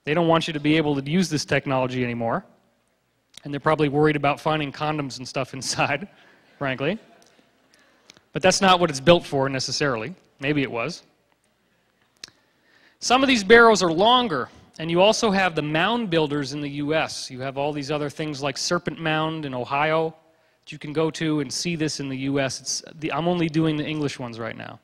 They don't want you to be able to use this technology anymore. And they're probably worried about finding condoms and stuff inside, frankly. But that's not what it's built for necessarily. Maybe it was. Some of these barrows are longer, and you also have the mound builders in the US. You have all these other things like Serpent Mound in Ohio that you can go to and see this in the US. I'm only doing the English ones right now.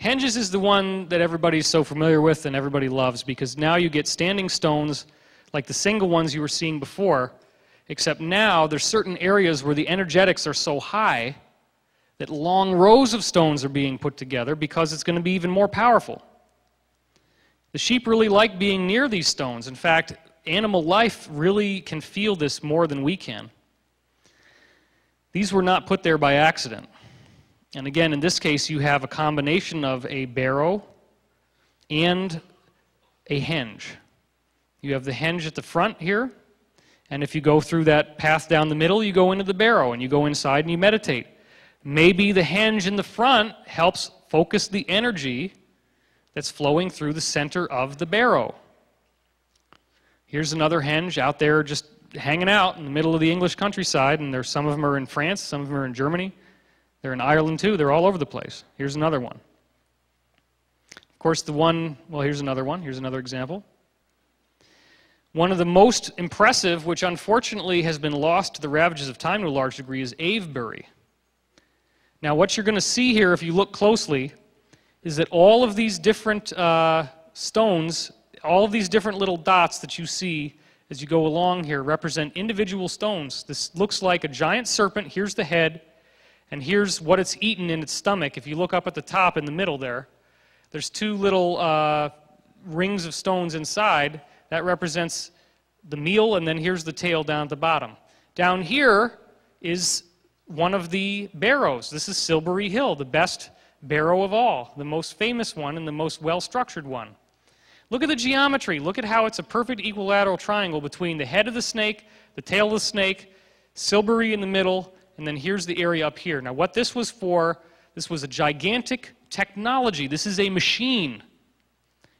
Henges is the one that everybody's so familiar with and everybody loves, because now you get standing stones like the single ones you were seeing before, except now there's certain areas where the energetics are so high that long rows of stones are being put together because it's going to be even more powerful. The sheep really like being near these stones. In fact, animal life really can feel this more than we can. These were not put there by accident. And again, in this case, you have a combination of a barrow and a henge. You have the henge at the front here, and if you go through that path down the middle, you go into the barrow, and you go inside and you meditate. Maybe the henge in the front helps focus the energy that's flowing through the center of the barrow. Here's another henge out there just hanging out in the middle of the English countryside, and some of them are in France, some of them are in Germany. They're in Ireland too. They're all over the place. Here's another one. Of course, here's another one. Here's another example. One of the most impressive, which unfortunately has been lost to the ravages of time to a large degree, is Avebury. Now, what you're going to see here, if you look closely, is that all of these different stones, all of these different little dots that you see as you go along here represent individual stones. This looks like a giant serpent. Here's the head, and here's what it's eaten in its stomach. If you look up at the top in the middle there's two little rings of stones inside. That represents the meal, and then here's the tail down at the bottom. Down here is one of the barrows. This is Silbury Hill, the best barrow of all, the most famous one and the most well-structured one. Look at the geometry. Look at how it's a perfect equilateral triangle between the head of the snake, the tail of the snake, Silbury in the middle, and then here's the area up here. Now, what this was for, this was a gigantic technology. This is a machine.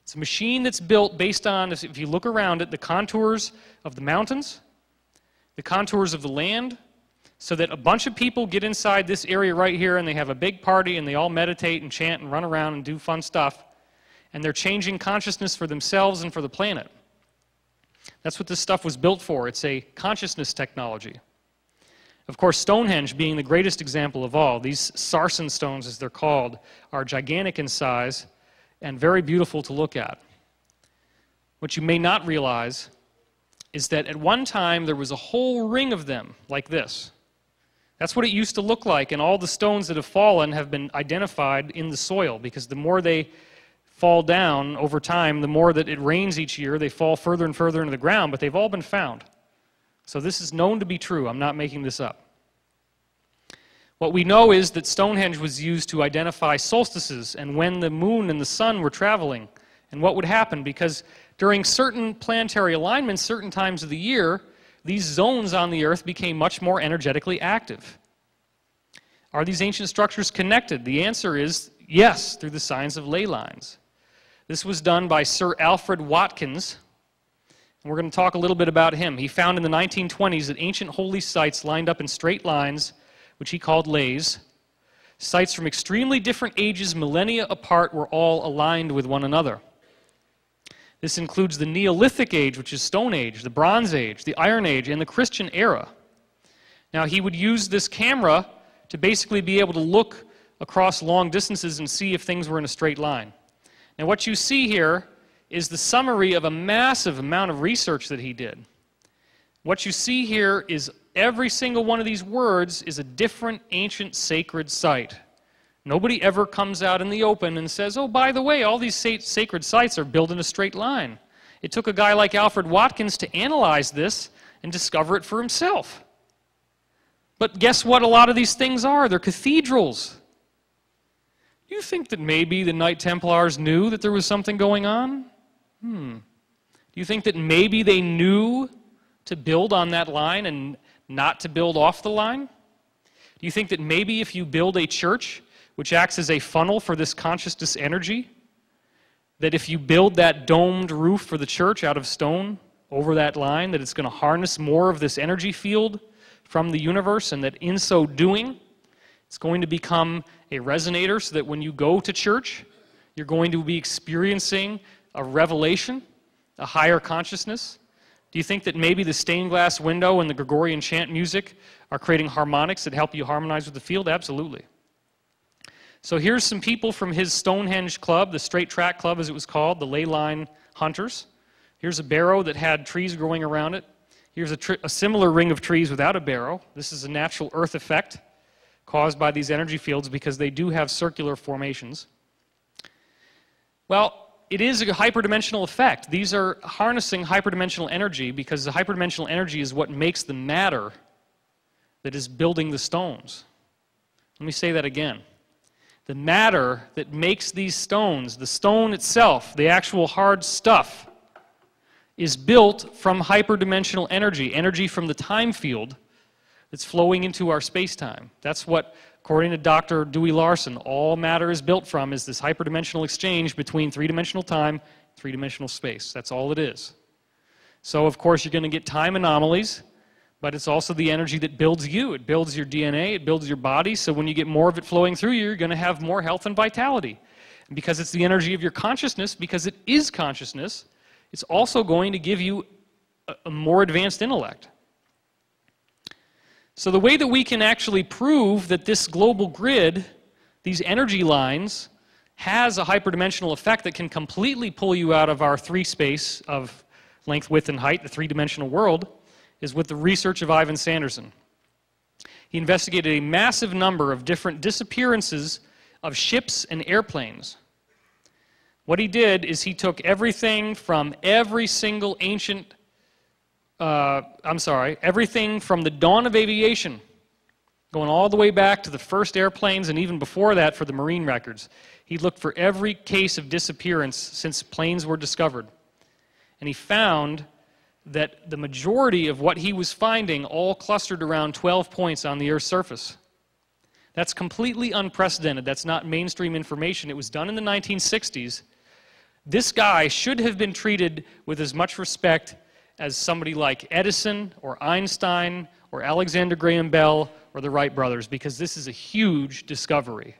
It's a machine that's built based on, if you look around it, the contours of the mountains, the contours of the land, so that a bunch of people get inside this area right here and they have a big party and they all meditate and chant and run around and do fun stuff, and they're changing consciousness for themselves and for the planet. That's what this stuff was built for. It's a consciousness technology. Of course, Stonehenge being the greatest example of all, these sarsen stones, as they're called, are gigantic in size and very beautiful to look at. What you may not realize is that at one time there was a whole ring of them like this. That's what it used to look like, and all the stones that have fallen have been identified in the soil, because the more they fall down over time, the more that it rains each year, they fall further and further into the ground, but they've all been found. So this is known to be true. I'm not making this up. What we know is that Stonehenge was used to identify solstices and when the moon and the sun were traveling and what would happen, because during certain planetary alignments, certain times of the year, these zones on the Earth became much more energetically active. Are these ancient structures connected? The answer is yes, through the signs of ley lines. This was done by Sir Alfred Watkins, and we're going to talk a little bit about him. He found in the 1920s that ancient holy sites lined up in straight lines, which he called leys. Sites from extremely different ages, millennia apart, were all aligned with one another. This includes the Neolithic Age, which is Stone Age, the Bronze Age, the Iron Age, and the Christian era. Now, he would use this camera to basically be able to look across long distances and see if things were in a straight line. Now, what you see here is the summary of a massive amount of research that he did. What you see here is every single one of these words is a different ancient sacred site. Nobody ever comes out in the open and says, oh, by the way, all these sacred sites are built in a straight line. It took a guy like Alfred Watkins to analyze this and discover it for himself. But guess what a lot of these things are? They're cathedrals. Do you think that maybe the Knight Templars knew that there was something going on? Do you think that maybe they knew to build on that line and not to build off the line? Do you think that maybe if you build a church which acts as a funnel for this consciousness energy, that if you build that domed roof for the church out of stone over that line, that it's going to harness more of this energy field from the universe, and that in so doing, it's going to become a resonator so that when you go to church, you're going to be experiencing a revelation, a higher consciousness? Do you think that maybe the stained glass window and the Gregorian chant music are creating harmonics that help you harmonize with the field? Absolutely. So here's some people from his Stonehenge club, the Straight Track Club as it was called, the ley line hunters. Here's a barrow that had trees growing around it. Here's a similar ring of trees without a barrow. This is a natural earth effect caused by these energy fields because they do have circular formations. Well, it is a hyperdimensional effect. These are harnessing hyperdimensional energy because the hyperdimensional energy is what makes the matter that is building the stones. Let me say that again. The matter that makes these stones, the stone itself, the actual hard stuff, is built from hyperdimensional energy, energy from the time field that's flowing into our space-time. That's what, according to Dr. Dewey Larson, all matter is built from, is this hyperdimensional exchange between three-dimensional time and three-dimensional space. That's all it is. So, of course, you're going to get time anomalies, but it's also the energy that builds you. It builds your DNA, it builds your body, so when you get more of it flowing through you, you're going to have more health and vitality. And because it's the energy of your consciousness, because it is consciousness, it's also going to give you a more advanced intellect. So the way that we can actually prove that this global grid, these energy lines, has a hyperdimensional effect that can completely pull you out of our three space of length, width, and height, the three-dimensional world, is with the research of Ivan Sanderson. He investigated a massive number of different disappearances of ships and airplanes. What he did is he took everything from every single ancient, everything from the dawn of aviation, going all the way back to the first airplanes and even before that for the marine records. He looked for every case of disappearance since planes were discovered. And he found that the majority of what he was finding all clustered around 12 points on the Earth's surface. That's completely unprecedented. That's not mainstream information. It was done in the 1960s. This guy should have been treated with as much respect as somebody like Edison or Einstein or Alexander Graham Bell or the Wright brothers, because this is a huge discovery.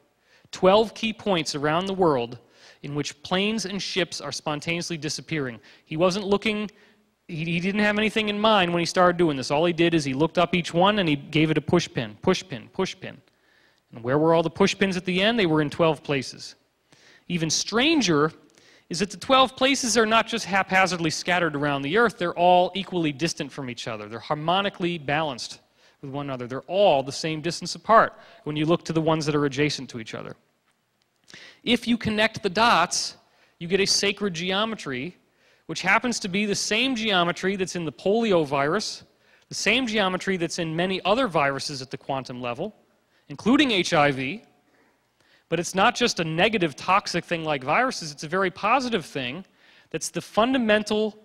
12 key points around the world in which planes and ships are spontaneously disappearing. He wasn't looking, he didn't have anything in mind when he started doing this. All he did is he looked up each one and he gave it a push pin, push pin, push pin. And where were all the push pins at the end? They were in 12 places. Even stranger is that the 12 places are not just haphazardly scattered around the Earth, they're all equally distant from each other. They're harmonically balanced with one another. They're all the same distance apart when you look to the ones that are adjacent to each other. If you connect the dots, you get a sacred geometry, which happens to be the same geometry that's in the polio virus, the same geometry that's in many other viruses at the quantum level, including HIV. But it's not just a negative, toxic thing like viruses. It's a very positive thing that's the fundamental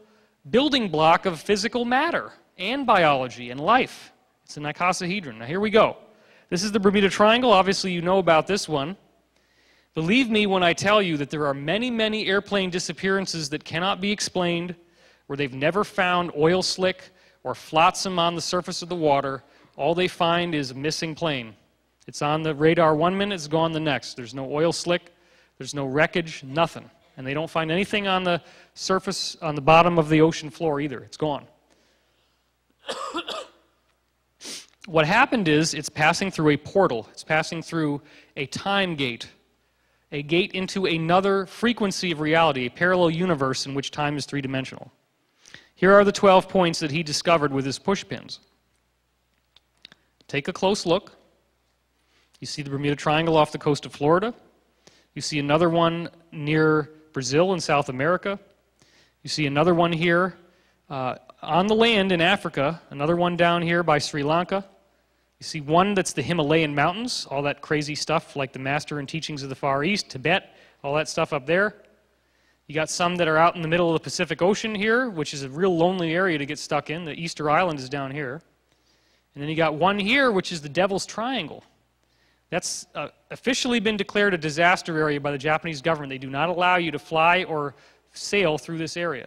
building block of physical matter and biology and life. It's an icosahedron. Now, here we go. This is the Bermuda Triangle. Obviously, you know about this one. Believe me when I tell you that there are many, many airplane disappearances that cannot be explained, where they've never found oil slick or flotsam on the surface of the water. All they find is a missing plane. It's on the radar 1 minute, it's gone the next. There's no oil slick, there's no wreckage, nothing. And they don't find anything on the surface, on the bottom of the ocean floor either. It's gone. What happened is it's passing through a portal. It's passing through a time gate, a gate into another frequency of reality, a parallel universe in which time is three-dimensional. Here are the 12 points that he discovered with his push pins. Take a close look. You see the Bermuda Triangle off the coast of Florida. You see another one near Brazil in South America. You see another one here on the land in Africa, another one down here by Sri Lanka. You see one that's the Himalayan mountains, all that crazy stuff like the Master and Teachings of the Far East, Tibet, all that stuff up there. You got some that are out in the middle of the Pacific Ocean here, which is a real lonely area to get stuck in. The Easter Island is down here. And then you got one here, which is the Devil's Triangle, That's officially been declared a disaster area by the Japanese government. They do not allow you to fly or sail through this area.